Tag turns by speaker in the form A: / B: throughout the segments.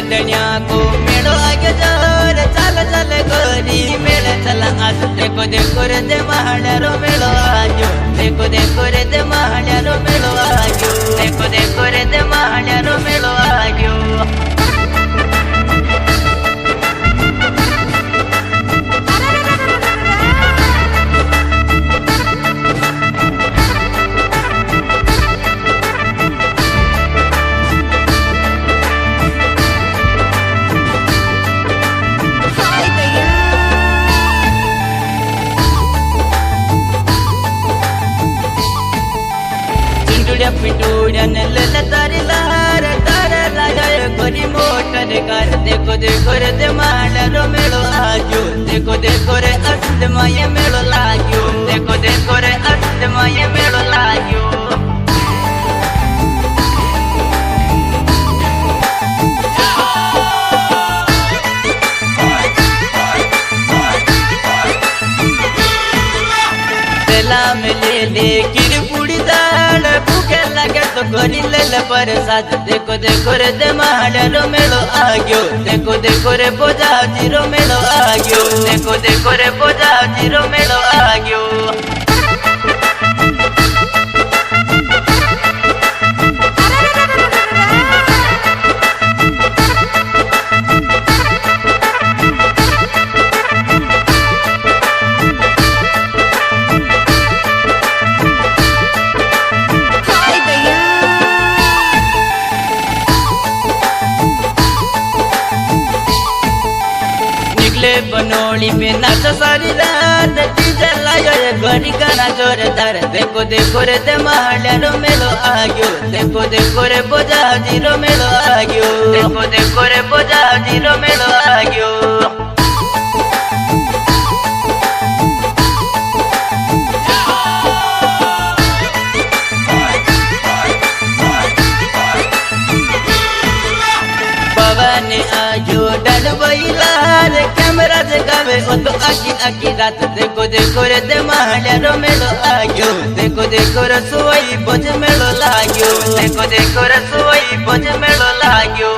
A: देवदनिया को मेड़ो आगे जोर चल चल गोरी मेले चला आज देखो रे दे महाड्यारो मेड़ो आजो देखो रे दे महाड्यारो मेड़ो आजो देखो रे दे महाड्यारो मेड़ो आजो पिटूड़िया ने ले तारी लहर तारे लाए गोरी मोटर कार देखो रे दे महाड्यारो मेड़ो आजो देखो रे अस्त माये मेड़ो लाग्यो देखो रे अस्त माये मेड़ो लाग्यो ले किरपुड़ी दाल भूखे लगे तो गोरी ले प्रसाद देखो रे दे महाड्यारो मेड़ो आग्यो देखो रे बोझा जीरो मेड़ो आग्यो देखो रे बोझा जीरो मेड़ो आग्यो बनोली में नाच सारी रात डीजे लायो घड़ी गाना जोरदार देखो रे दे महाड्यारो मेड़ो आग्यो देखो रे बोझा जीरो मेड़ो आग्यो देखो रे बोझा जीरो मेड़ो आग्यो पवन आजो डल बैला कैमरा जगावे ओ तो आकी रात देखो रे दे महाड्यारो मेड़ो आग्यो देखो रे सोई बोझ मेड़ो लाग्यो देखो रे सोई बोझ मेड़ो लाग्यो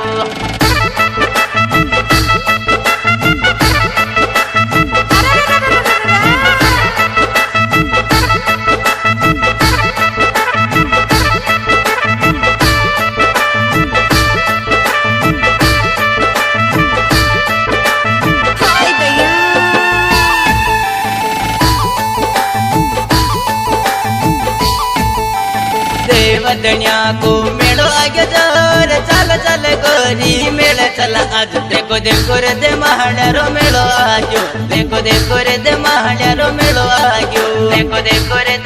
A: देवदनिया को मेड़ो आगे जोर चल चल गोरी मेले चला आज देखो रे दे महाड्यारो मेड़ो आजो देखो रे दे महाड्यारो मेड़ो आग्यो देखो रे